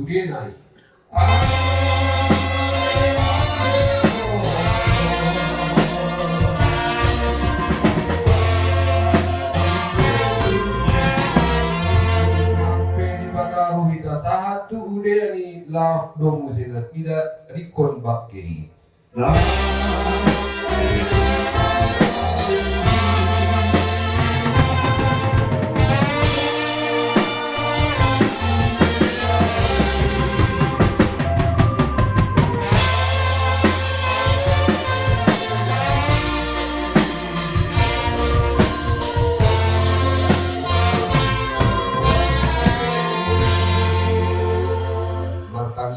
denai. Satu udah ni lah dong musik tidak rikon bakai.